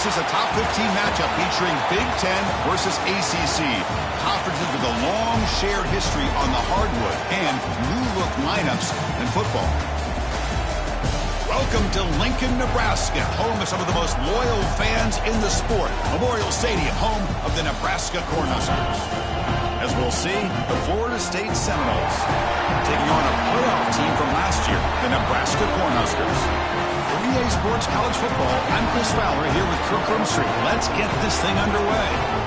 This is a top 15 matchup featuring Big Ten versus ACC. Conferences with a long shared history on the hardwood and new-look lineups in football. Welcome to Lincoln, Nebraska, home of some of the most loyal fans in the sport. Memorial Stadium, home of the Nebraska Cornhuskers. As we'll see, the Florida State Seminoles taking on a playoff team from last year, the Nebraska Cornhuskers. For EA Sports College Football, I'm Chris Fowler here with Kirk Herbstreit. Let's get this thing underway.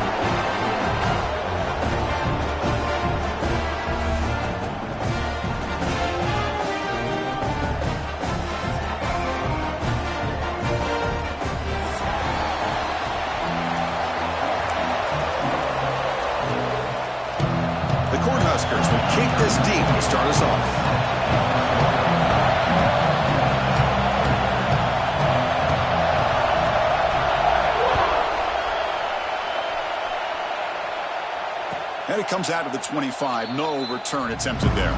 Cornhuskers will kick this deep to start us off. And it comes out of the 25. No return attempted there.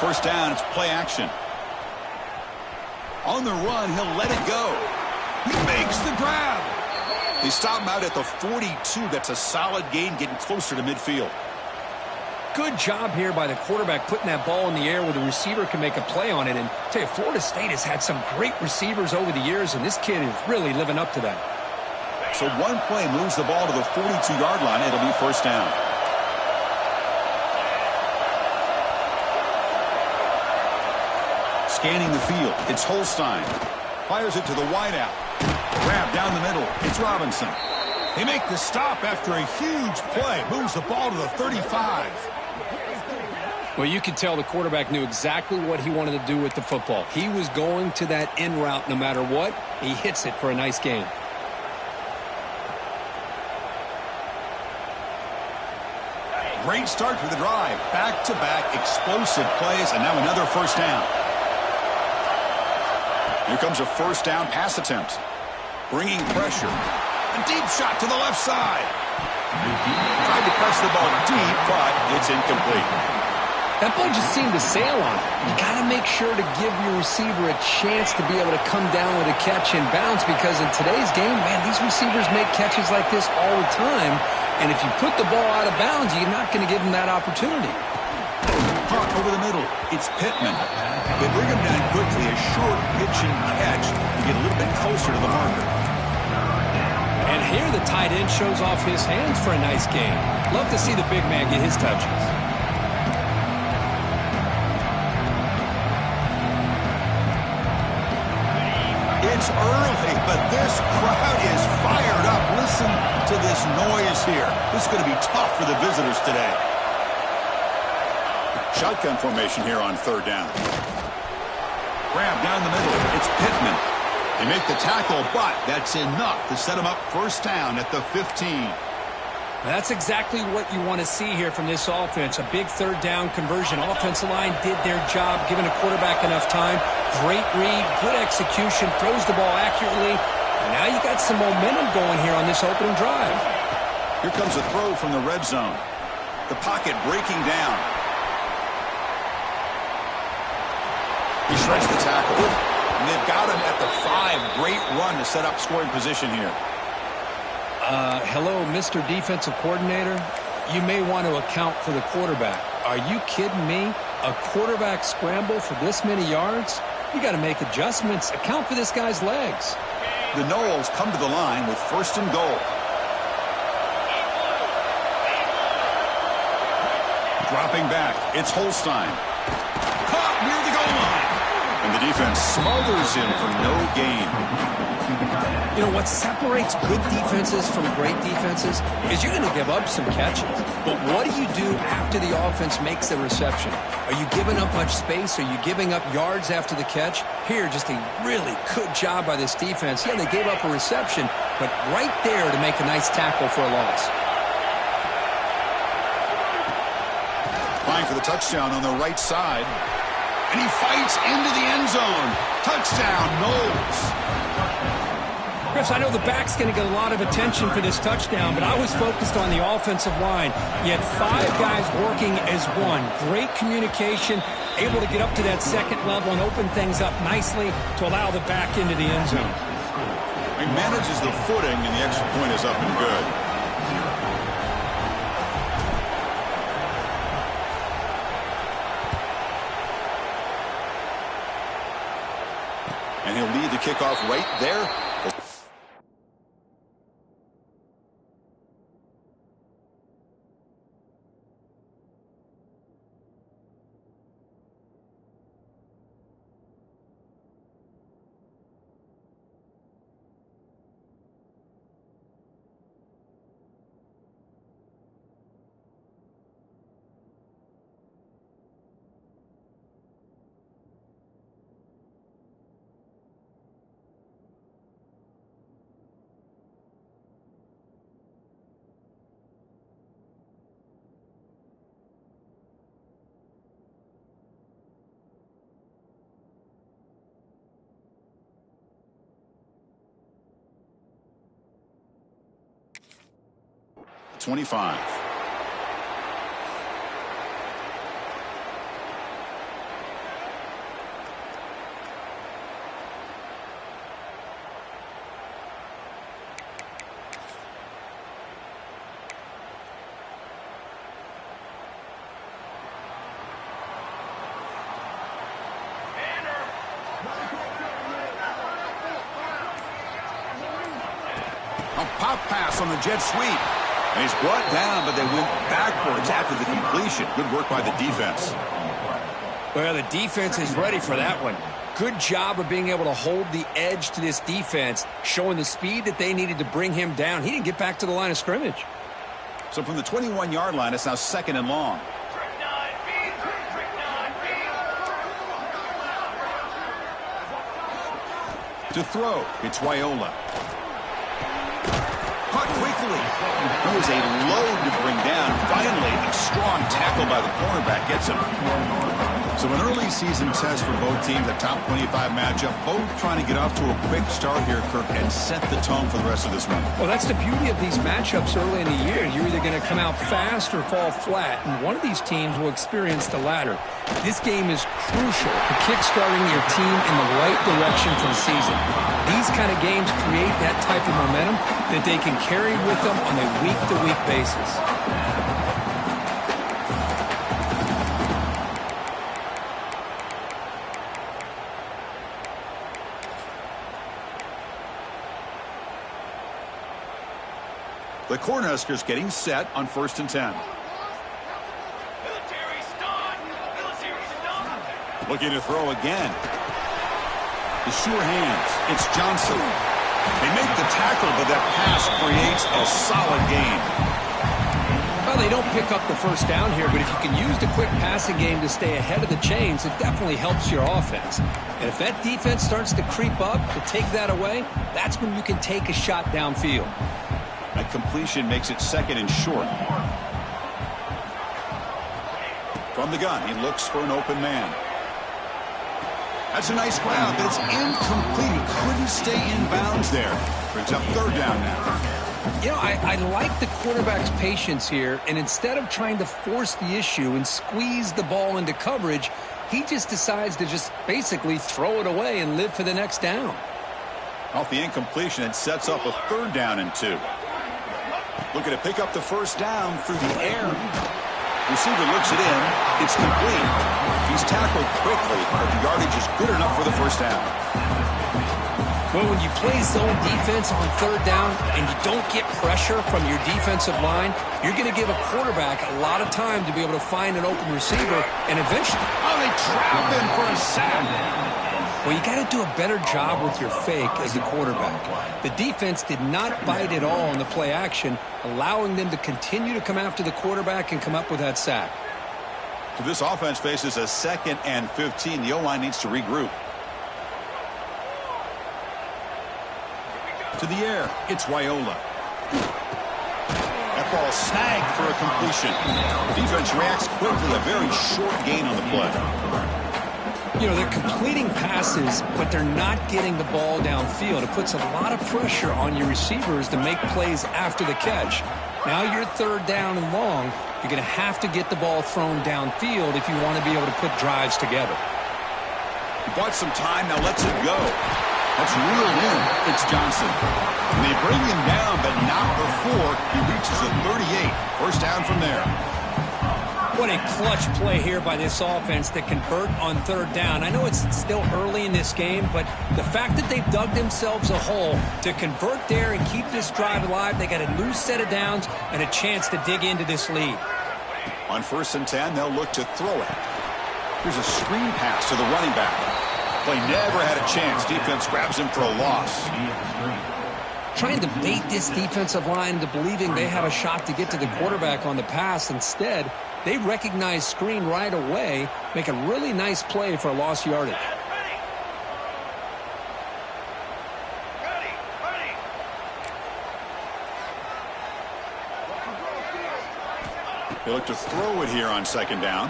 First down, it's play action. On the run, he'll let it go. He makes the grab. They stop him out at the 42. That's a solid gain, getting closer to midfield. Good job here by the quarterback putting that ball in the air where the receiver can make a play on it. And I tell you, Florida State has had some great receivers over the years, and this kid is really living up to that. So one play moves the ball to the 42-yard line. It'll be first down. Scanning the field, it's Holstein. Fires it to the wideout. Grab down the middle, it's Robinson. They make the stop after a huge play. Moves the ball to the 35. Well, you could tell the quarterback knew exactly what he wanted to do with the football. He was going to that in route no matter what. He hits it for a nice gain. Great start to the drive. Back-to-back explosive plays, and now another first down. Here comes a first down pass attempt. Bringing pressure. A deep shot to the left side. Tried to press the ball deep, but it's incomplete. That ball just seemed to sail on it. You got to make sure to give your receiver a chance to be able to come down with a catch and bounce, because in today's game, man, these receivers make catches like this all the time. And if you put the ball out of bounds, you're not going to give them that opportunity. Caught over the middle. It's Pittman. They bring him down quickly. A short pitch and catch to get a little bit closer to the marker. And here the tight end shows off his hands for a nice gain. Love to see the big man get his touches. It's early, but this crowd is fired up. Listen to this noise here. This is going to be tough for the visitors today. Shotgun formation here on third down. Grab down the middle. It's Pittman. They make the tackle, but that's enough to set him up first down at the 15. That's exactly what you want to see here from this offense. A big third down conversion. Offensive line did their job, giving a quarterback enough time. Great read, good execution, throws the ball accurately. And now you got some momentum going here on this opening drive. Here comes a throw from the red zone. The pocket breaking down. He shreds the tackle. And they've got him at the 5. Great run to set up scoring position here. Hello, Mr. Defensive Coordinator. You may want to account for the quarterback. Are you kidding me? A quarterback scramble for this many yards? You got to make adjustments. Account for this guy's legs. The Noles come to the line with first and goal. Dropping back, it's Holstein. Caught near the goal line. And the defense smothers him for no gain. You know, what separates good defenses from great defenses is you're going to give up some catches. But what do you do after the offense makes the reception? Are you giving up much space? Are you giving up yards after the catch? Here, just a really good job by this defense. Yeah, they gave up a reception, but right there to make a nice tackle for a loss. Applying for the touchdown on the right side. And he fights into the end zone. Touchdown, Knowles. Chris, I know the back's going to get a lot of attention for this touchdown, but I was focused on the offensive line. You had 5 guys working as one. Great communication, able to get up to that second level and open things up nicely to allow the back into the end zone. He manages the footing, and the extra point is up and good. And he'll lead the kickoff right there. .25. A pop pass on the jet sweep. And he's brought down, but they went backwards after the completion. Good work by the defense. Well, the defense is ready for that one. Good job of being able to hold the edge to this defense, showing the speed that they needed to bring him down. He didn't get back to the line of scrimmage. So from the 21-yard line, it's now 2nd and long. To throw, it's Wyola. Caught quickly. It was a load to bring down. Finally, a strong tackle by the cornerback gets him. So an early season test for both teams, a top 25 matchup. Both trying to get off to a quick start here, Kirk, and set the tone for the rest of this one. Well, that's the beauty of these matchups early in the year. You're either going to come out fast or fall flat, and one of these teams will experience the latter. This game is crucial to kick-starting your team in the right direction for the season. These kind of games create that type of momentum that they can carry with them on a week-to-week basis. The Cornhuskers getting set on 1st and 10. Looking to throw again. The sure hands. It's Johnson. They make the tackle, but that pass creates a solid gain. Well, they don't pick up the first down here, but if you can use the quick passing game to stay ahead of the chains, it definitely helps your offense. And if that defense starts to creep up to take that away, that's when you can take a shot downfield. That completion makes it 2nd and short. From the gun, he looks for an open man. That's a nice grab, but it's incomplete. He couldn't stay in bounds there. Brings up 3rd down now. You know, I like the quarterback's patience here, and instead of trying to force the issue and squeeze the ball into coverage, he just decides to just basically throw it away and live for the next down. Off the incompletion, it sets up a 3rd down and 2. Looking to pick up the 1st down through the air. Receiver looks it in. It's complete. He's tackled quickly, but the yardage is good enough for the 1st down. Well, when you play zone defense on 3rd down and you don't get pressure from your defensive line, you're going to give a quarterback a lot of time to be able to find an open receiver and eventually... Oh, they trap him for a sack. Well, you got to do a better job with your fake as the quarterback. The defense did not bite at all on the play action, allowing them to continue to come after the quarterback and come up with that sack. So this offense faces a 2nd and 15. The O-line needs to regroup. To the air, it's Raiola. That ball snagged for a completion. Defense reacts quickly, a very short gain on the play. You know, they're completing passes, but they're not getting the ball downfield. It puts a lot of pressure on your receivers to make plays after the catch. Now you're 3rd down and long. You're going to have to get the ball thrown downfield if you want to be able to put drives together. He bought some time, now lets it go. That's reeled in. It's Johnson. And they bring him down, but not before he reaches the 38. First down from there. What a clutch play here by this offense to convert on 3rd down. I know it's still early in this game, but the fact that they've dug themselves a hole to convert there and keep this drive alive, they got a new set of downs and a chance to dig into this lead. On 1st and 10, they'll look to throw it. Here's a screen pass to the running back. Play never had a chance. Defense grabs him for a loss. Trying to bait this defensive line into believing they have a shot to get to the quarterback on the pass. Instead, they recognize screen right away, make a really nice play for a lost yardage. They look to throw it here on 2nd down.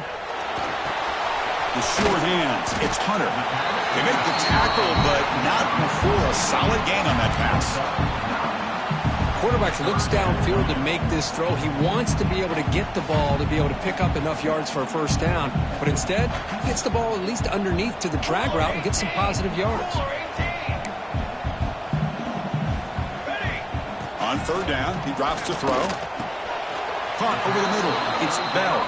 The sure hands. It's Hunter. They make the tackle, but not before a solid gain on that pass. Quarterback looks downfield to make this throw. He wants to be able to get the ball to be able to pick up enough yards for a 1st down. But instead, he gets the ball at least underneath to the drag route and gets some positive yards. On 3rd down, he drops to throw. Caught over the middle. It's Bell.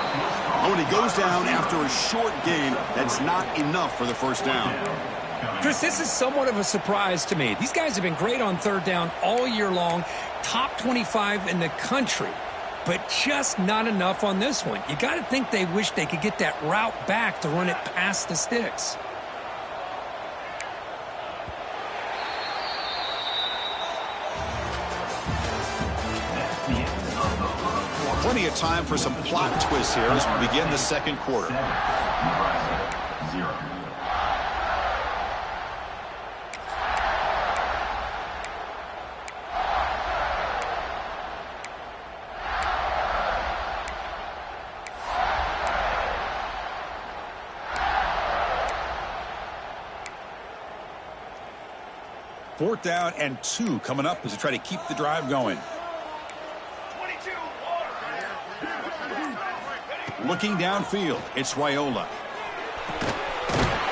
Oh, and he goes down after a short gain. That's not enough for the 1st down. Chris, this is somewhat of a surprise to me. These guys have been great on 3rd down all year long, top 25 in the country, but just not enough on this one. You got to think they wish they could get that route back to run it past the sticks. Plenty of time for some plot twists here as we begin the 2nd quarter. Fourth down and 2 coming up as they try to keep the drive going. Looking downfield, it's Raiola.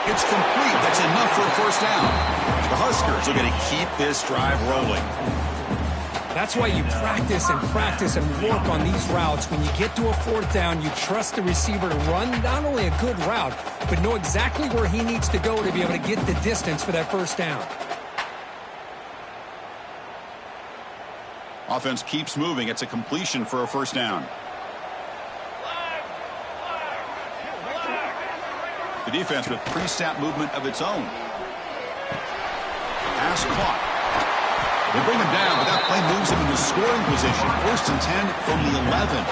It's complete. That's enough for a 1st down. The Huskers are going to keep this drive rolling. That's why you practice and work on these routes. When you get to a 4th down, you trust the receiver to run not only a good route, but know exactly where he needs to go to be able to get the distance for that 1st down. Offense keeps moving. It's a completion for a 1st down. The defense with pre-snap movement of its own. Pass caught. They bring him down, but that play moves him into scoring position. 1st and 10 from the 11.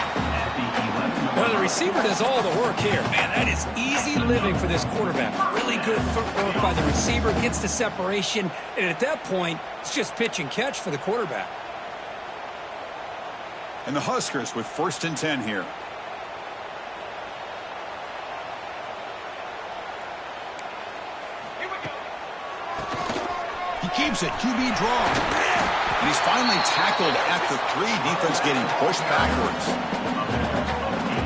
Well, the receiver does all the work here. Man, that is easy living for this quarterback. Really good footwork by the receiver, gets the separation, and at that point, it's just pitch and catch for the quarterback. And the Huskers with 1st and 10 here. He keeps it. QB draw. And he's finally tackled at the 3. Defense getting pushed backwards.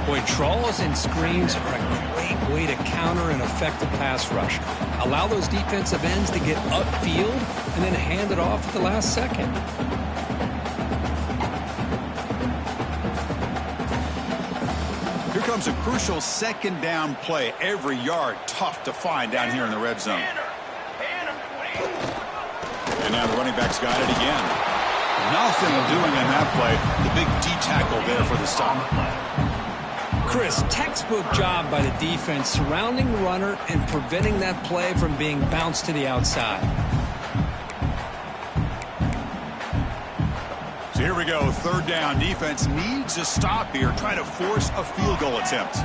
Boy, draws and screens are a great way to counter an effective pass rush. Allow those defensive ends to get upfield and then hand it off at the last second. Here comes a crucial 2nd down play. Every yard tough to find down here in the red zone. And now the running back's got it again. Nothing doing on that play. The big D tackle there for the stop. Chris, textbook job by the defense surrounding the runner and preventing that play from being bounced to the outside. So here we go, third down. Defense needs a stop here, trying to force a field goal attempt. No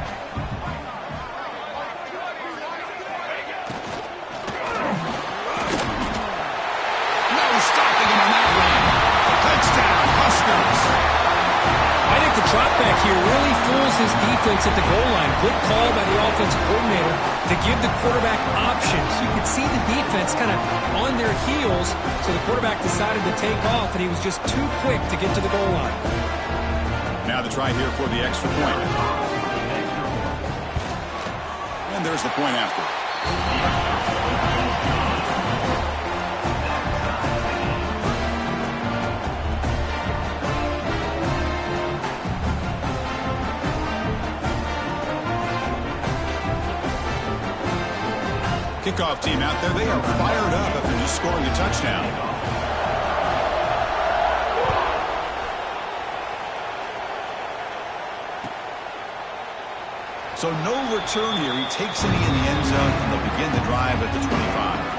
stopping him on that run. Touchdown, Huskers. I think the drop back here really fools his defense at the goal line. Good call by the offensive coordinator to give the quarterback options. You could see the defense kind of on their heels, so the quarterback decided to take off, and he was just too quick to get to the goal line. Now the try here for the extra point. And there's the point after. Kickoff team out there, they are fired up after just scoring a touchdown. So no return here. He takes it in the end zone, and they'll begin the drive at the 25.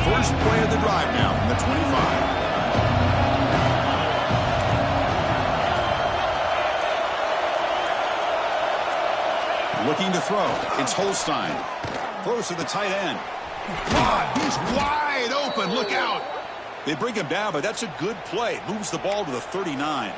First play of the drive now from the 25. Looking to throw. It's Holstein. Throws to the tight end. He's wide open. Look out. They bring him down, but that's a good play. Moves the ball to the 39.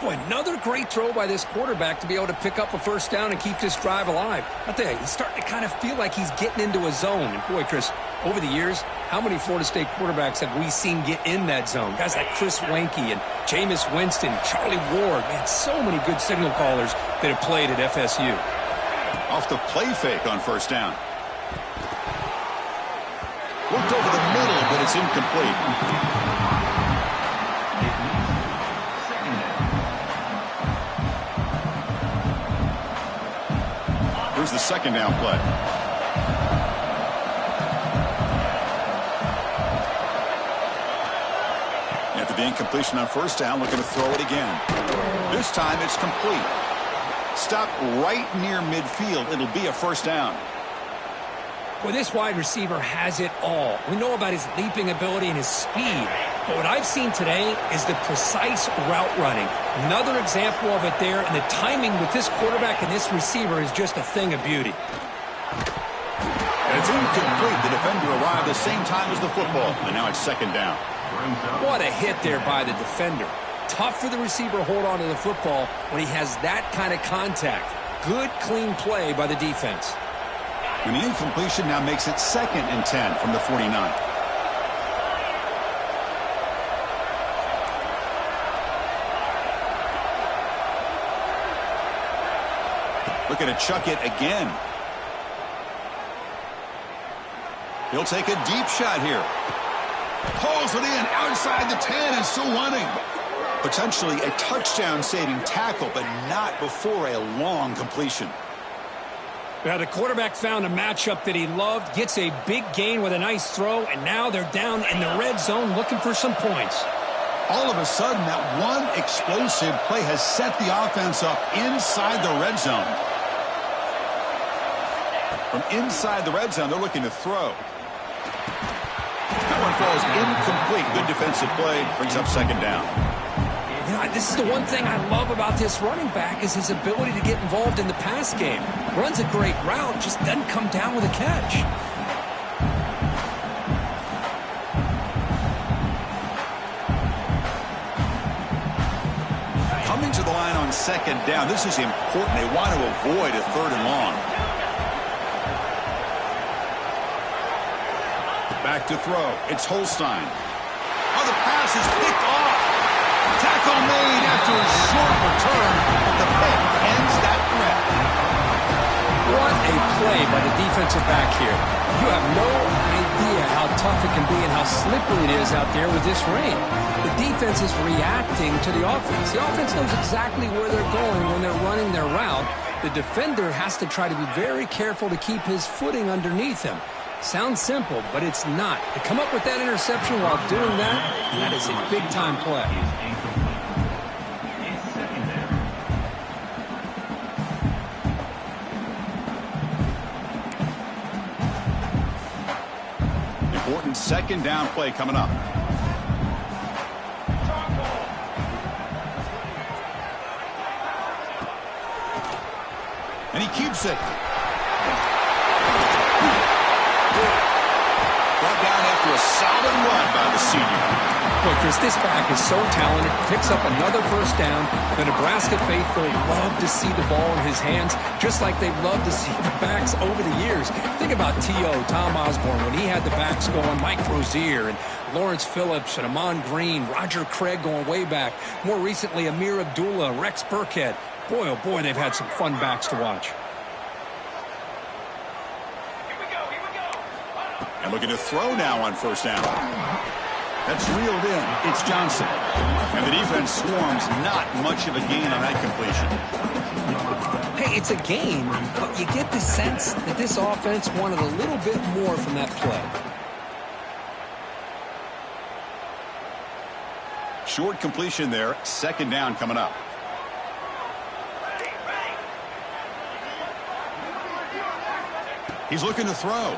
Boy, another great throw by this quarterback to be able to pick up a first down and keep this drive alive. I tell you, he's starting to kind of feel like he's getting into a zone. And boy, Chris, over the years, how many Florida State quarterbacks have we seen get in that zone? Guys like Chris Weinke and Jameis Winston, Charlie Ward. Man, so many good signal callers that have played at FSU. Off the play fake on first down. Looked over the middle, but it's incomplete. Here's the second down play. After the incompletion on first down, looking to throw it again. This time it's complete. Stop right near midfield. It'll be a first down. Well, this wide receiver has it all. We know about his leaping ability and his speed. But what I've seen today is the precise route running. Another example of it there, and the timing with this quarterback and this receiver is just a thing of beauty. And it's incomplete. The defender arrived the same time as the football, and now it's second down. What a hit there by the defender. Tough for the receiver to hold on to the football when he has that kind of contact. Good, clean play by the defense. And the incompletion now makes it 2nd and 10 from the 49. Looking to chuck it again. He'll take a deep shot here. Pulls it in outside the 10 and still running. Potentially a touchdown-saving tackle, but not before a long completion. Now, the quarterback found a matchup that he loved, gets a big gain with a nice throw, and now they're down in the red zone looking for some points. All of a sudden, that one explosive play has set the offense up inside the red zone. From inside the red zone, they're looking to throw. That one falls incomplete. Good defensive play. Brings up second down. You know, this is the one thing I love about this running back is his ability to get involved in the pass game. Runs a great route, just doesn't come down with a catch. Coming to the line on second down. This is important. They want to avoid a third and long. Back to throw. It's Holstein. Oh, the pass is picked off. Tackle made after a short return. The pick ends that threat. What a play by the defensive back here. You have no idea how tough it can be and how slippery it is out there with this rain. The defense is reacting to the offense. The offense knows exactly where they're going when they're running their the defender has to try to be very careful to keep his footing underneath him. Sounds simple, but it's not. To come up with that interception while doing that, that is a big-time play. Important second down play coming up. And he keeps it. Brought down after a solid run by the senior. Boy, Chris, this back is so talented. Picks up another first down. The Nebraska faithful love to see the ball in his hands, just like they've loved to see the backs over the years. Think about T.O., Tom Osborne, when he had the backs going, Mike Rozier and Lawrence Phillips and Amon Green, Roger Craig going way back. More recently, Amir Abdullah, Rex Burkhead. Boy, oh boy, they've had some fun backs to watch. And looking to throw now on first down. That's reeled in. It's Johnson. And the defense swarms, not much of a gain on that completion. Hey, it's a gain, but you get the sense that this offense wanted a little bit more from that play. Short completion there. Second down coming up. He's looking to throw.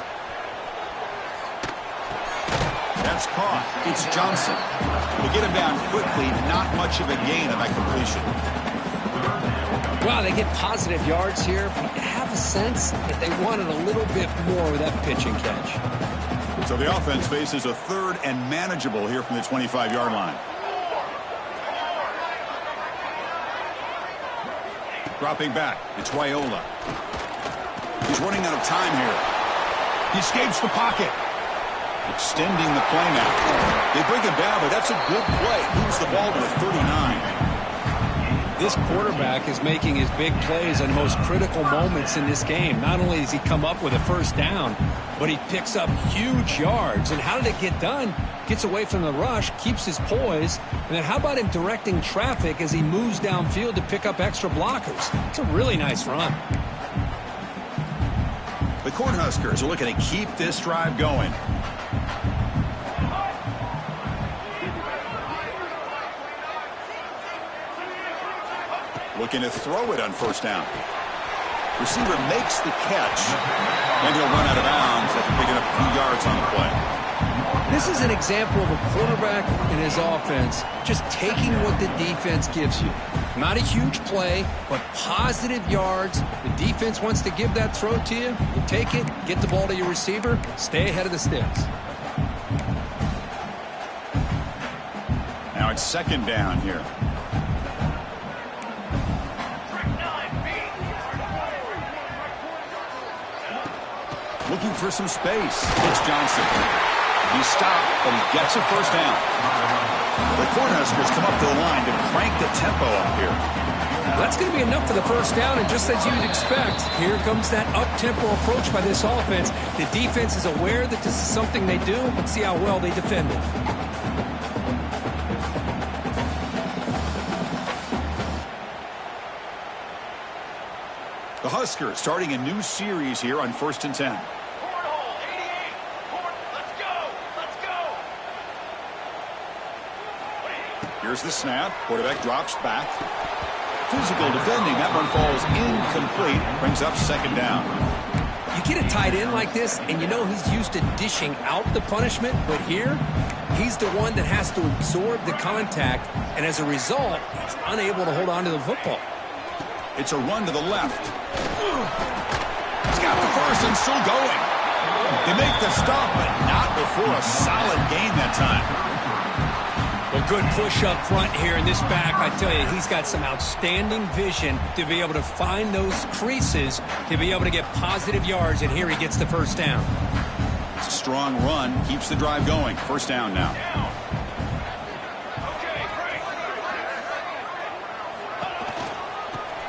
That's caught. It's Johnson. To get him down quickly, not much of a gain on that completion. Wow, they get positive yards here, but you have a sense that they wanted a little bit more with that pitch and catch. So the offense faces a third and manageable here from the 25-yard line. Dropping back, it's Raiola. He's running out of time here. He escapes the pocket. Extending the play now. They bring him down, but that's a good play. Moves the ball to the 39. This quarterback is making his big plays in the most critical moments in this game. Not only does he come up with a first down, but he picks up huge yards. And how did it get done? Gets away from the rush, keeps his poise, and then how about him directing traffic as he moves downfield to pick up extra blockers? It's a really nice run. The Cornhuskers are looking to keep this drive going. Looking to throw it on first down. Receiver makes the catch, and he'll run out of bounds after picking up a few yards on the play. This is an example of a quarterback and his offense just taking what the defense gives you. Not a huge play, but positive yards. The defense wants to give that throw to you. You take it, get the ball to your receiver, stay ahead of the sticks. Now it's second down here. Looking for some space. It's Johnson. He stopped, but he gets a first down. The Cornhuskers come up to the line to crank the tempo up here. That's going to be enough for the first down, and just as you'd expect, here comes that up-tempo approach by this offense. The defense is aware that this is something they do. Let's see how well they defend it. The Huskers starting a new series here on 1st and 10. Here's the snap. Quarterback drops back. Physical defending. That one falls incomplete. Brings up second down. You get a tight end like this, and you know he's used to dishing out the punishment, but here, he's the one that has to absorb the contact, and as a result, he's unable to hold on to the football. It's a run to the left. He's got the first and still going. They make the stop, but not before a solid gain that time. A good push up front here in this back. I tell you, he's got some outstanding vision to be able to find those creases, to be able to get positive yards, and here he gets the first down. It's a strong run, keeps the drive going. First down now.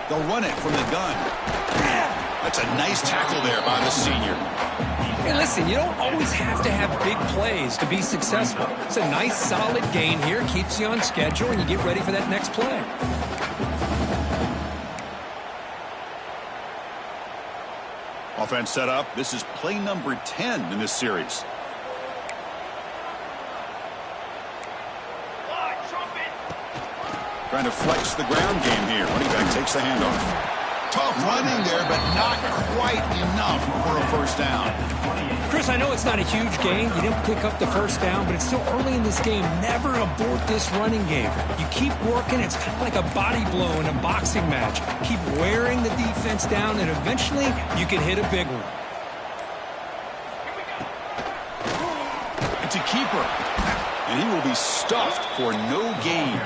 They'll run it from the gun. That's a nice tackle there by the senior. Hey, listen, you don't always have to have big plays to be successful. It's a nice, solid gain here. Keeps you on schedule, and you get ready for that next play. Offense set up. This is play number 10 in this series. Trying to flex the ground game here. Running back takes the handoff. Tough running there, but not quite enough for a first down. Chris, I know it's not a huge gain. You didn't pick up the first down, but it's still early in this game. Never abort this running game. You keep working. It's kind of like a body blow in a boxing match. Keep wearing the defense down, and eventually you can hit a big one. It's a keeper, and he will be stuffed for no gain.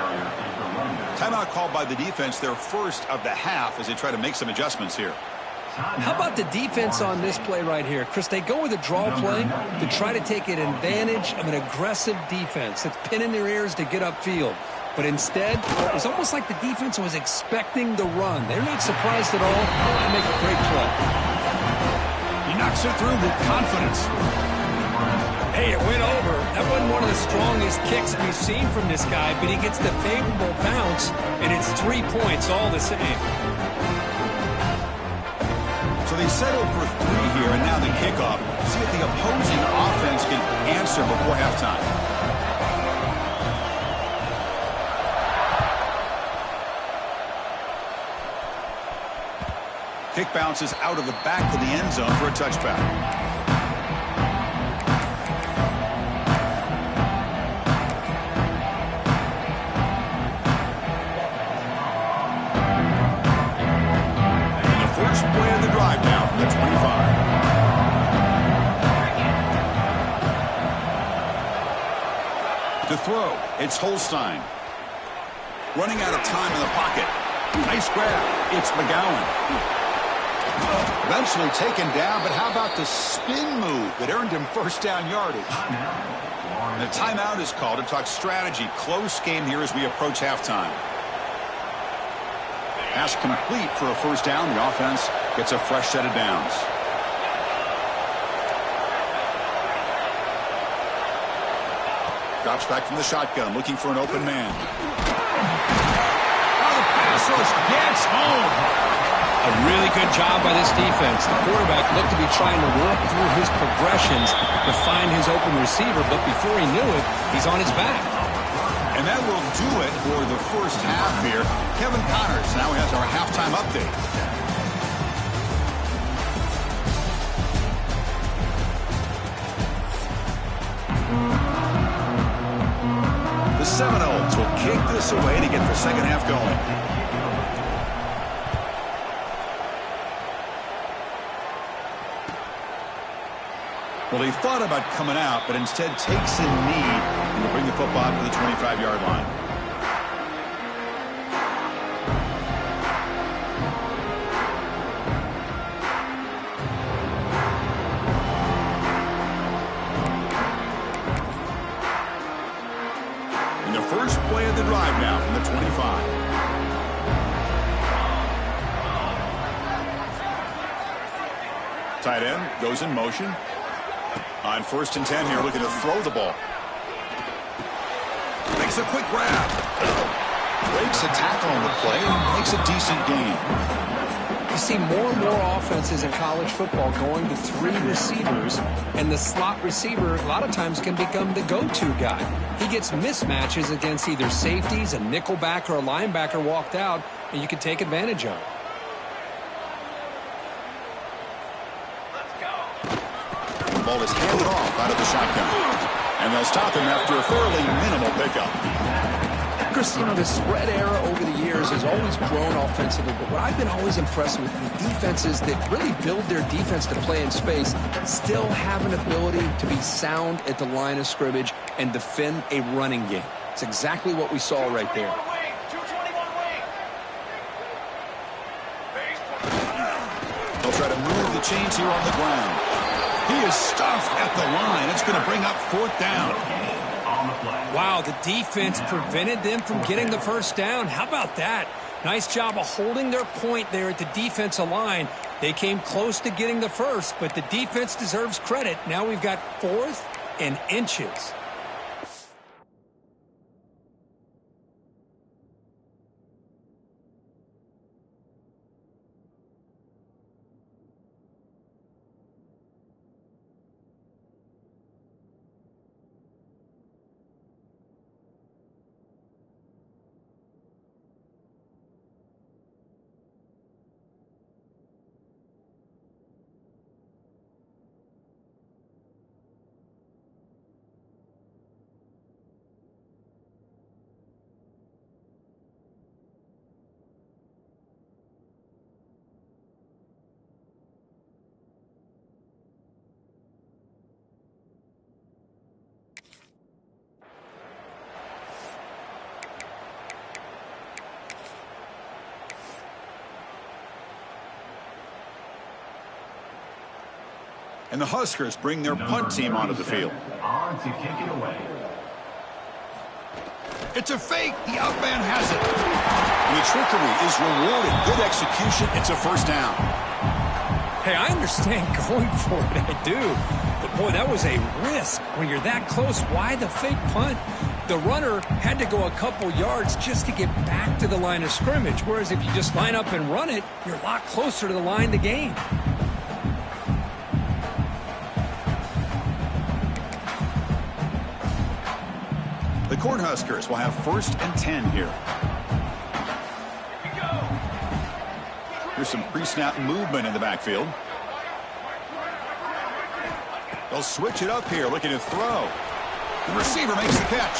Timeout called by the defense, their first of the half, as they try to make some adjustments here. How about the defense on this play right here? Chris, they go with a draw play to try to take an advantage of an aggressive defense that's pinning their ears to get upfield. But instead, it was almost like the defense was expecting the run. They're not surprised at all. They make a great play. He knocks it through with confidence. Hey, it went over. That wasn't one of the strongest kicks we've seen from this guy, but he gets the favorable bounce, and it's 3 points all the same. So they settle for 3 here, and now the kickoff. See if the opposing offense can answer before halftime. Kick bounces out of the back of the end zone for a touchback. To throw, it's Holstein. Running out of time in the pocket. Nice grab. It's McGowan. Eventually taken down, but how about the spin move that earned him first down yardage? And a timeout is called to talk strategy. Close game here as we approach halftime. Pass complete for a first down. The offense gets a fresh set of downs. Drops back from the shotgun, looking for an open man. Now the pass rush gets home. A really good job by this defense. The quarterback looked to be trying to work through his progressions to find his open receiver, but before he knew it, he's on his back. And that will do it for the first half here. Kevin Connors now has our halftime update. The Seminoles will kick this away to get the second half going. Well, he thought about coming out, but instead takes a knee and will bring the football to the 25-yard line. And the first play of the drive now from the 25. Tight end goes in motion. On 1st and 10 here, looking to throw the ball. Makes a quick grab. Breaks a tackle on the play and makes a decent gain. You see more and more offenses in college football going to 3 receivers, and the slot receiver a lot of times can become the go-to guy. He gets mismatches against either safeties, a nickelback, or a linebacker walked out, and you can take advantage of it. Ball is handed off out of the shotgun. And they'll stop him after a fairly minimal pickup. Chris, you know, the spread era over the years has always grown offensively, but what I've been always impressed with the defenses that really build their defense to play in space still have an ability to be sound at the line of scrimmage and defend a running game. It's exactly what we saw right there. They'll try to move the chains here on the ground. He is stuffed at the line. It's going to bring up 4th down. Wow, the defense prevented them from getting the first down. How about that? Nice job of holding their point there at the defensive line. They came close to getting the first, but the defense deserves credit. Now we've got 4th and inches. And the Huskers bring their punt team onto the field. On to kick it away. It's a fake. The out man has it. And the trickery is rewarded. Good execution. It's a first down. Hey, I understand going for it. I do. But, boy, that was a risk. When you're that close, why the fake punt? The runner had to go a couple yards just to get back to the line of scrimmage, whereas if you just line up and run it, you're a lot closer to the line to gain. The Cornhuskers will have 1st and 10 here. Here's some pre-snap movement in the backfield. They'll switch it up here, looking to throw. The receiver makes the catch.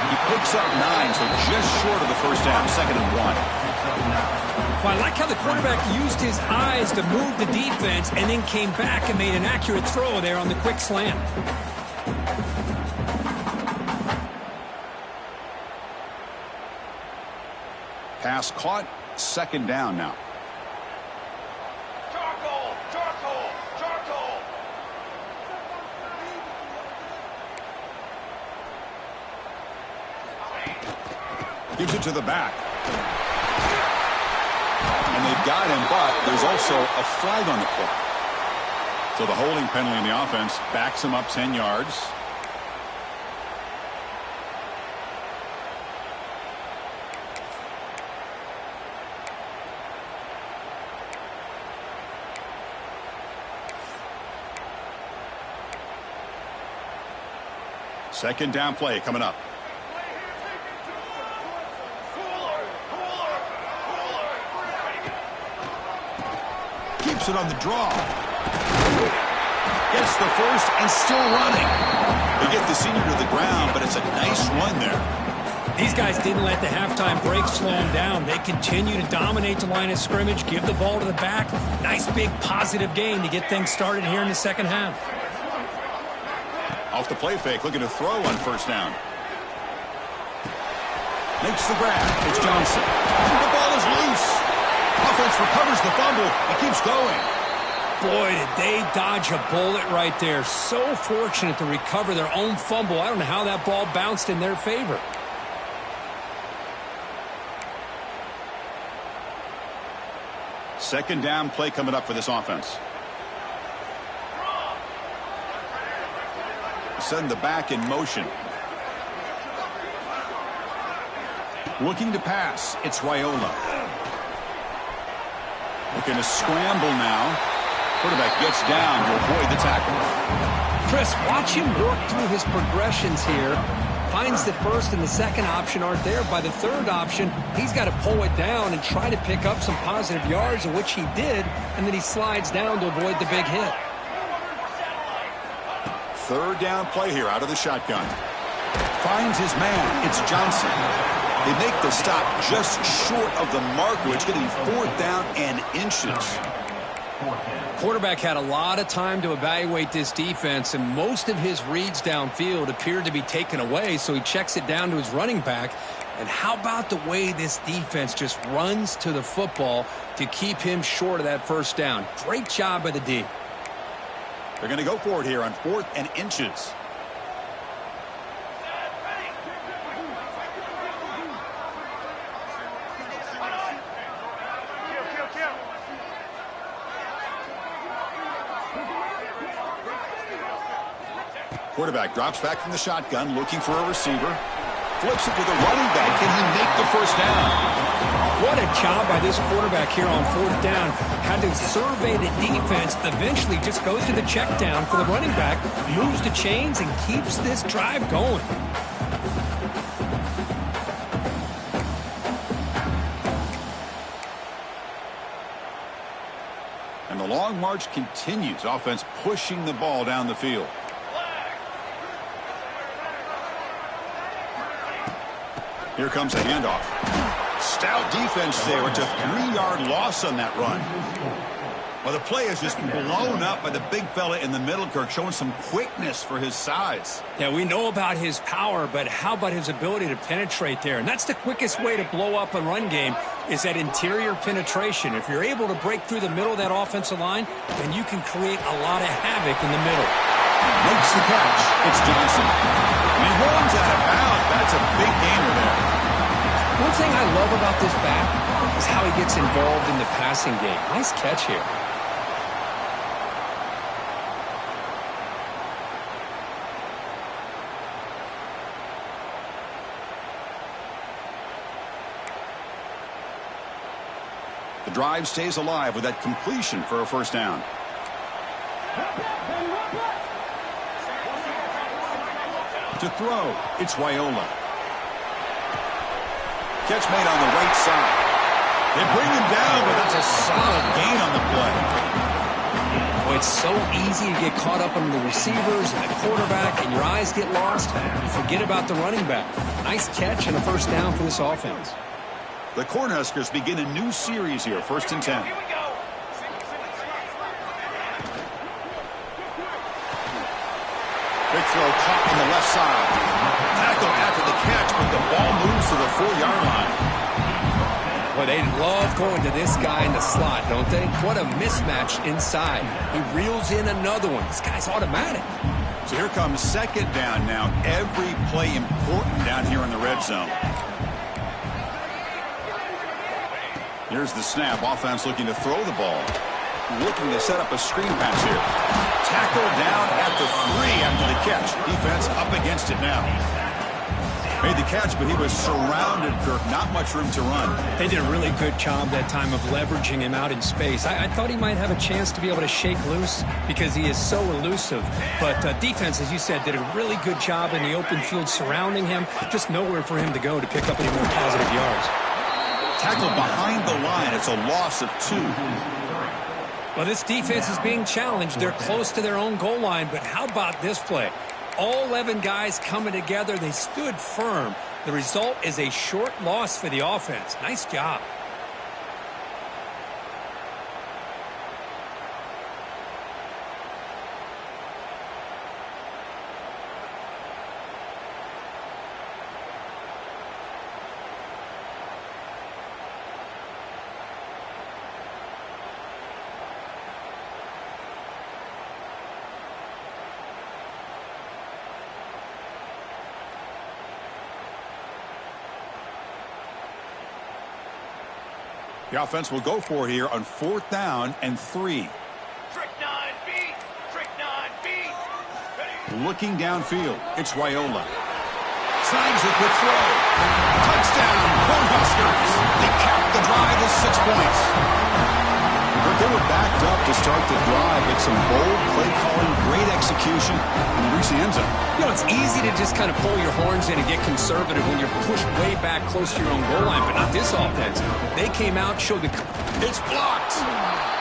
He picks up 9, so just short of the first down, 2nd and 1. Well, I like how the quarterback used his eyes to move the defense and then came back and made an accurate throw there on the quick slant. Pass caught, 2nd down now. Gives it to the back. And they've got him, but there's also a flag on the play. So the holding penalty in the offense backs him up 10 yards. Second down play coming up. Keeps it on the draw. Gets the first and still running. They get the senior to the ground, but it's a nice run there. These guys didn't let the halftime break slow them down. They continue to dominate the line of scrimmage, give the ball to the back. Nice big positive gain to get things started here in the second half. Off the play fake, looking to throw on first down. Makes the grab. It's Johnson. The ball is loose. Offense recovers the fumble and keeps going. Boy, did they dodge a bullet right there. So fortunate to recover their own fumble. I don't know how that ball bounced in their favor. Second down play coming up for this offense. Send the back in motion. Looking to pass. It's Raiola. Looking to scramble now. Quarterback gets down to avoid the tackle. Chris, watch him work through his progressions here. Finds the first and the second option aren't there. By the third option, he's got to pull it down and try to pick up some positive yards, which he did, and then he slides down to avoid the big hit. Third down play here out of the shotgun. Finds his man. It's Johnson. They make the stop just short of the mark, which getting 4th down and inches. Quarterback had a lot of time to evaluate this defense, and most of his reads downfield appeared to be taken away, so he checks it down to his running back. And how about the way this defense just runs to the football to keep him short of that first down? Great job by the D. They're going to go for it here on 4th and inches. Quarterback drops back from the shotgun, looking for a receiver. Flips it to the running back. Can he make the first down? What a job by this quarterback here on 4th down. Had to survey the defense, eventually just goes to the check down for the running back, moves the chains, and keeps this drive going. And the long march continues. Offense pushing the ball down the field. Here comes a handoff. Stout defense there. It's a 3-yard loss on that run. Well, the play is just blown up by the big fella in the middle, Kirk, showing some quickness for his size. Yeah, we know about his power, but how about his ability to penetrate there? And that's the quickest way to blow up a run game. is that interior penetration. If you're able to break through the middle of that offensive line, then you can create a lot of havoc in the middle. Makes the catch. It's Johnson. And he runs out of bounds. That's a big gainer there. One thing I love about this back is how he gets involved in the passing game. Nice catch here. The drive stays alive with that completion for a first down. To throw, it's Raiola. Catch made on the right side. They bring him down, but that's a solid gain on the play. Well, it's so easy to get caught up on the receivers and the quarterback, and your eyes get lost. You forget about the running back. Nice catch and a first down for this offense. The Cornhuskers begin a new series here, 1st and 10. Big throw caught on the left side. Tackle after the catch, but the ball moves to the 4-yard line. Well, they love going to this guy in the slot, don't they? What a mismatch inside. He reels in another one. This guy's automatic. So here comes 2nd down now. Every play important down here in the red zone. Here's the snap. Offense looking to throw the ball. Looking to set up a screen pass here. Tackle down at the 3 after the catch. Defense up against it now. Made the catch, but he was surrounded, Kirk. Not much room to run. They did a really good job that time of leveraging him out in space. I thought he might have a chance to be able to shake loose because he is so elusive. But defense, as you said, did a really good job in the open field surrounding him. Just nowhere for him to go to pick up any more positive yards. Tackle behind the line. It's a loss of 2. Well, this defense is being challenged. They're close to their own goal line, but how about this play? All 11 guys coming together. They stood firm. The result is a short loss for the offense. Nice job. The offense will go for here on 4th down and 3. Trick 9B. Trick 9B. Ready? Looking downfield, it's Raiola. Signs a quick throw. Touchdown, Cornhuskers. They capped the drive with 6 points. But they were backed up to start the drive. It's some bold play calling, great execution, and they reach the end zone. You know, it's easy to just kind of pull your horns in and get conservative when you're pushed way back close to your own goal line, but not this offense. They came out, showed the... It's blocked.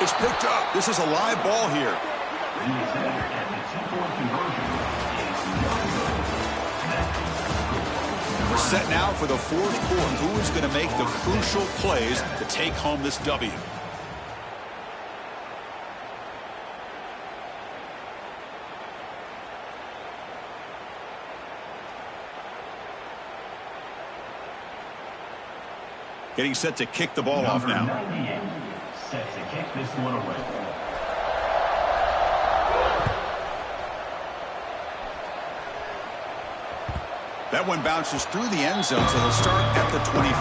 It's picked up. This is a live ball here. We're set now for the 4th quarter. Who is going to make the crucial plays to take home this W? Getting set to kick the ball off now. 98, set to kick this one away. That one bounces through the end zone, so they'll start at the 25.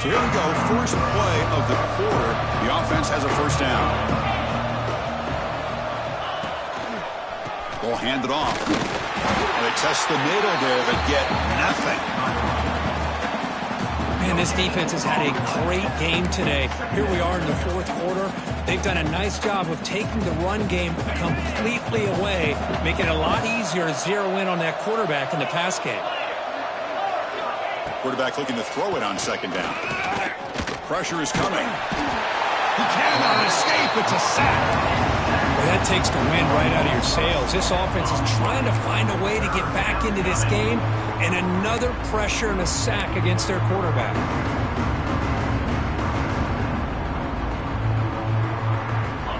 So here we go, first play of the quarter. The offense has a first down. Ball handed off. And they test the middle there, but get nothing. Man, this defense has had a great game today. Here we are in the 4th quarter. They've done a nice job of taking the run game completely away, making it a lot easier to zero in on that quarterback in the pass game. Quarterback looking to throw it on 2nd down. The pressure is coming. He cannot escape. It's a sack. Well, that takes the wind right out of your sails. This offense is trying to find a way to get back into this game, and another pressure and a sack against their quarterback.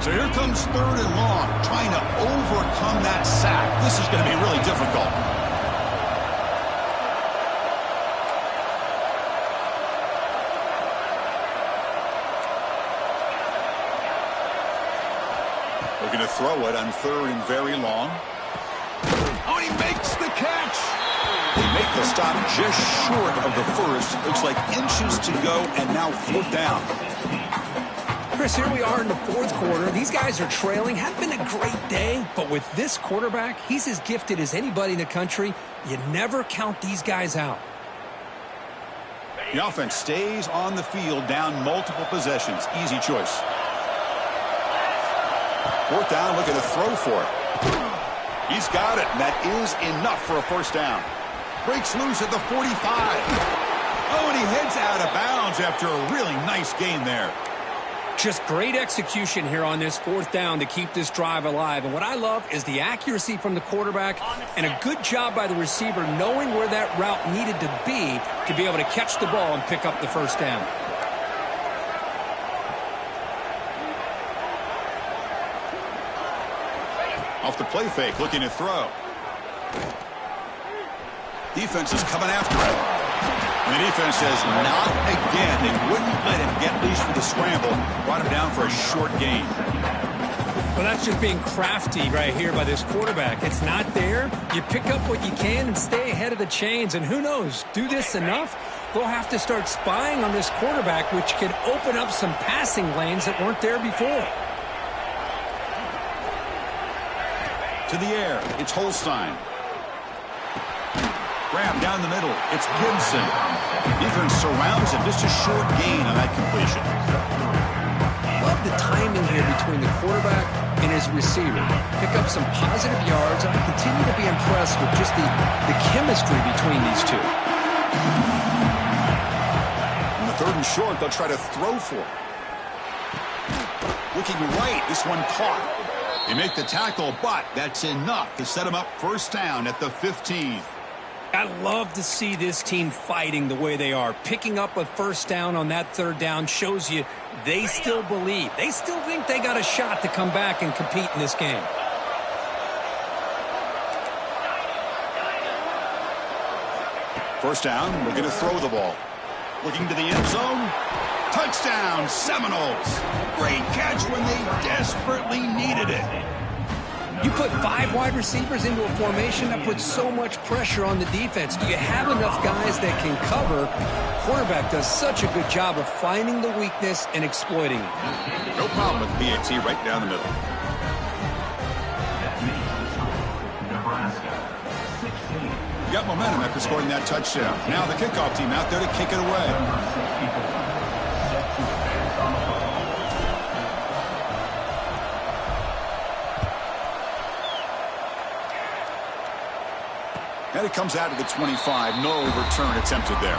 So here comes 3rd and long, trying to overcome that sack. This is going to be really difficult. Looking to throw it on 3rd and very long. Oh, he makes the catch. They make the stop just short of the first. Looks like inches to go, and now 4th down. Chris, here we are in the 4th quarter. These guys are trailing. Had been a great day, but with this quarterback, he's as gifted as anybody in the country. You never count these guys out. The offense stays on the field, down multiple possessions. Easy choice. 4th down, looking to throw for it. He's got it, and that is enough for a 1st down. Breaks loose at the 45. Oh, and he heads out of bounds after a really nice gain there. Just great execution here on this 4th down to keep this drive alive. And what I love is the accuracy from the quarterback and a good job by the receiver knowing where that route needed to be able to catch the ball and pick up the 1st down. Off the play fake, looking to throw. Defense is coming after him. And the defense says, not again. They wouldn't let him get loose for the scramble. Brought him down for a short gain. Well, that's just being crafty right here by this quarterback. It's not there. You pick up what you can and stay ahead of the chains. And who knows, do this enough, they'll have to start spying on this quarterback, which could open up some passing lanes that weren't there before. To the air, it's Holstein. Grab down the middle, it's Gibson. Defense surrounds him, just a short gain on that completion. Love the timing here between the quarterback and his receiver. Pick up some positive yards, and I continue to be impressed with just the chemistry between these two. On the 3rd and short, they'll try to throw for it. Looking right, this one caught. They make the tackle, but that's enough to set him up 1st down at the 15. I love to see this team fighting the way they are. Picking up a 1st down on that 3rd down shows you they still believe. They still think they got a shot to come back and compete in this game. First down, we're going to throw the ball. Looking to the end zone. Touchdown, Seminoles. Great catch when they desperately needed it. You put 5 wide receivers into a formation that puts so much pressure on the defense. Do you have enough guys that can cover? Quarterback does such a good job of finding the weakness and exploiting it. No problem with BAT right down the middle. You got momentum after scoring that touchdown. Now the kickoff team out there to kick it away. And it comes out of the 25. No return attempted there.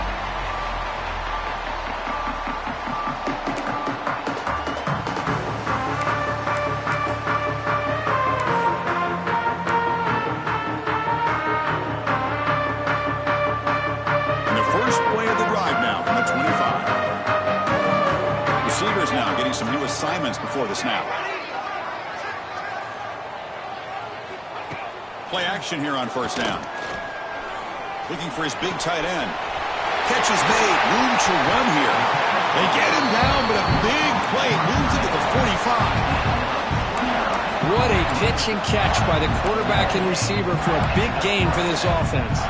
And the first play of the drive now from the 25. Receivers now getting some new assignments before the snap. Play action here on 1st down. Looking for his big tight end. Catch is made. Room to run here. They get him down, but a big play moves into the 45. What a pitch and catch by the quarterback and receiver for a big gain for this offense.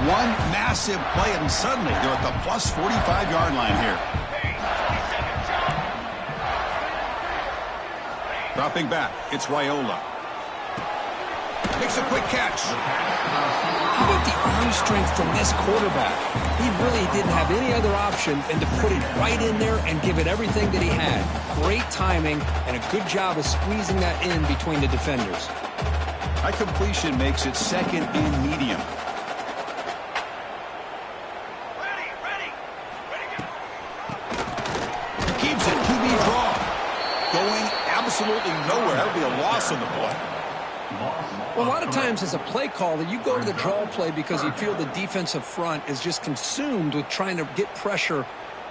One massive play, and suddenly they're at the plus 45-yard line here. Dropping back, it's Raiola. Makes a quick catch. How about the arm strength from this quarterback? He really didn't have any other option than to put it right in there and give it everything that he had. Great timing and a good job of squeezing that in between the defenders. That completion makes it 2nd and medium. Keeps it QB draw. Going absolutely nowhere. That would be a loss on the play. Well, a lot of times as a play caller, you go to the draw play because you feel the defensive front is just consumed with trying to get pressure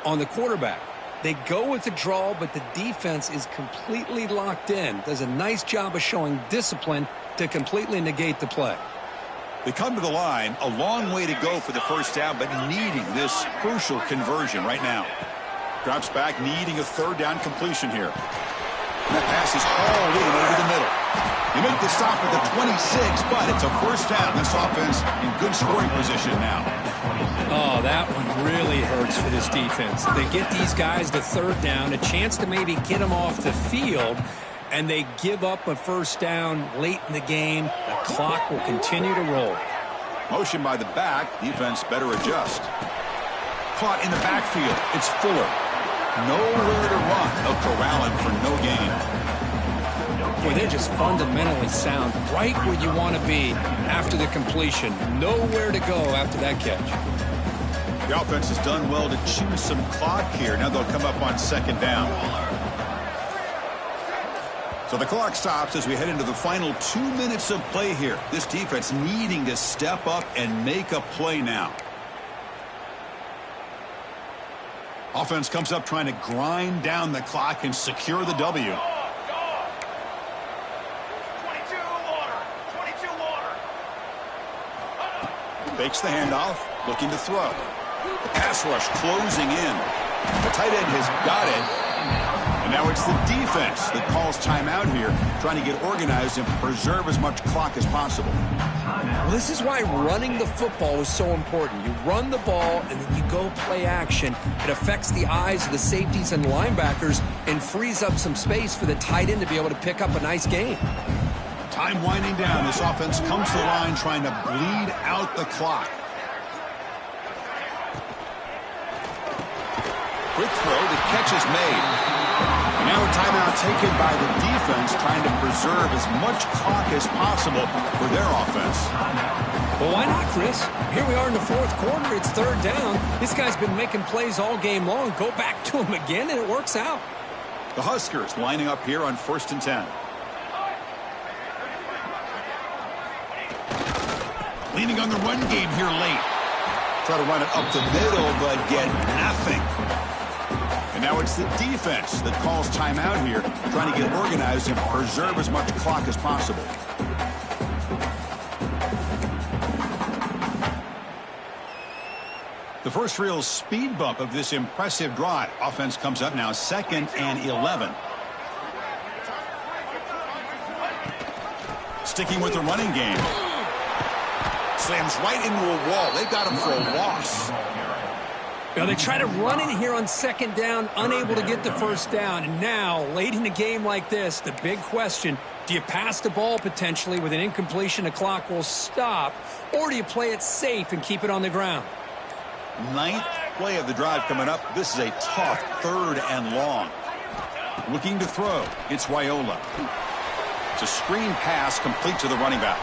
on the quarterback. They go with the draw, but the defense is completely locked in. Does a nice job of showing discipline to completely negate the play. They come to the line, a long way to go for the first down, but needing this crucial conversion right now. Drops back, needing a third down completion here. And that pass is hauled in over the middle. They make the stop at the 26, but it's a first down. This offense in good scoring position now. Oh, that one really hurts for this defense. They get these guys the third down, a chance to maybe get them off the field, and they give up a first down late in the game. The clock will continue to roll. Motion by the back. Defense better adjust. Caught in the backfield. It's Fuller. Nowhere to run. They'll corral him for no gain. Boy, they're just fundamentally sound, right where you want to be after the completion. Nowhere to go after that catch. The offense has done well to chew some clock here. Now they'll come up on second down. So the clock stops as we head into the final 2 minutes of play here. This defense needing to step up and make a play now. Offense comes up trying to grind down the clock and secure the W. Fakes the handoff, looking to throw. The pass rush closing in. The tight end has got it. And now it's the defense that calls timeout here, trying to get organized and preserve as much clock as possible. Well, this is why running the football is so important. You run the ball, and then you go play action. It affects the eyes of the safeties and linebackers and frees up some space for the tight end to be able to pick up a nice gain. Time winding down. This offense comes to the line trying to bleed out the clock. Quick throw. The catch is made. And now a timeout taken by the defense trying to preserve as much clock as possible for their offense. Well, why not, Chris? Here we are in the fourth quarter. It's third down. This guy's been making plays all game long. Go back to him again, and it works out. The Huskers lining up here on 1st and 10. Leaning on the run game here late. Try to run it up the middle, but get nothing. And now it's the defense that calls timeout here, trying to get organized and preserve as much clock as possible. The first real speed bump of this impressive drive. Offense comes up now 2nd and 11. Sticking with the running game. Slams right into a wall. They got him for a loss. Now they try to run in here on second down, unable to get the first down. And now, late in a game like this, the big question, do you pass the ball potentially with an incompletion, the clock will stop, or do you play it safe and keep it on the ground? 9th play of the drive coming up. This is a tough 3rd and long. Looking to throw. It's Raiola. It's a screen pass complete to the running back.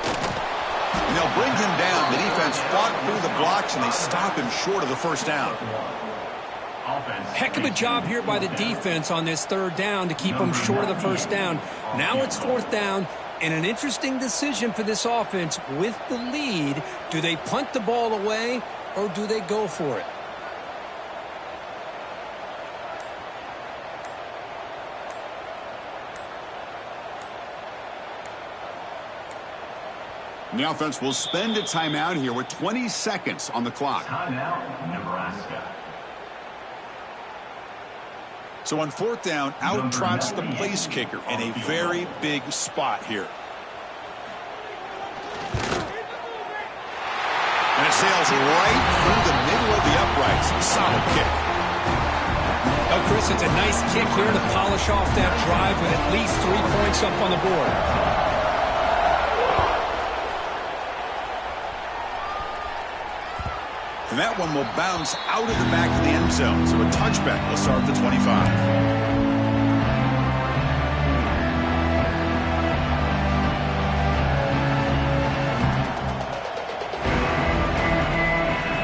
And they'll bring him down. The defense fought through the blocks, and they stop him short of the first down. Heck of a job here by the defense on this third down to keep them short of the first down. Now it's 4th down, and an interesting decision for this offense with the lead. Do they punt the ball away, or do they go for it? And the offense will spend a timeout here with 20 seconds on the clock. Timeout, Nebraska. So on 4th down, out trots the place kicker in a very big spot here. And it sails right through the middle of the uprights. Solid kick. Oh, Chris, it's a nice kick here to polish off that drive with at least 3 points up on the board. And that one will bounce out of the back of the end zone. So a touchback will start at the 25.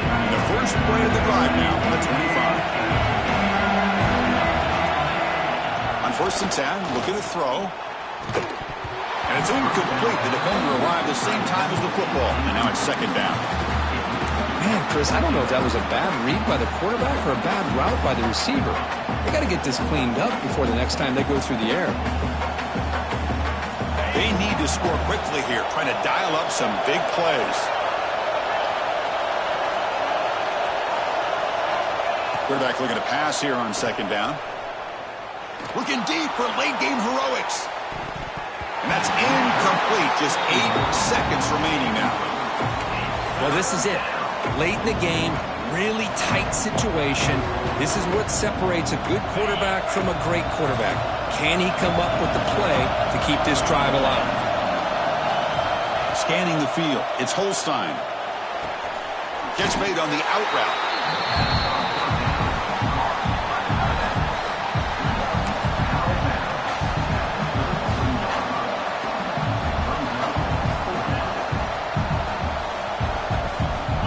And the first play of the drive now from the 25. On 1st and 10, looking to throw. And it's incomplete. The defender arrived the same time as the football. And now it's 2nd down. Man, Chris, I don't know if that was a bad read by the quarterback or a bad route by the receiver. They got to get this cleaned up before the next time they go through the air. They need to score quickly here, trying to dial up some big plays. Quarterback looking to pass here on second down. Looking deep for late game heroics. And that's incomplete. Just 8 seconds remaining now. Well, this is it. Late in the game, really tight situation. This is what separates a good quarterback from a great quarterback. Can he come up with the play to keep this drive alive? Scanning the field, it's Holstein. Catch made on the out route.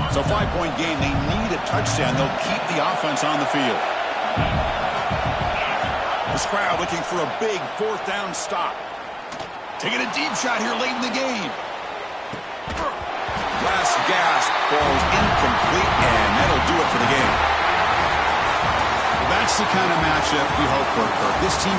So 5-point game, they need a touchdown. They'll keep the offense on the field. The Stroud looking for a big 4th down stop. Taking a deep shot here late in the game. Last gasp falls incomplete, and that'll do it for the game. That's the kind of matchup we hope for, Kirk. This team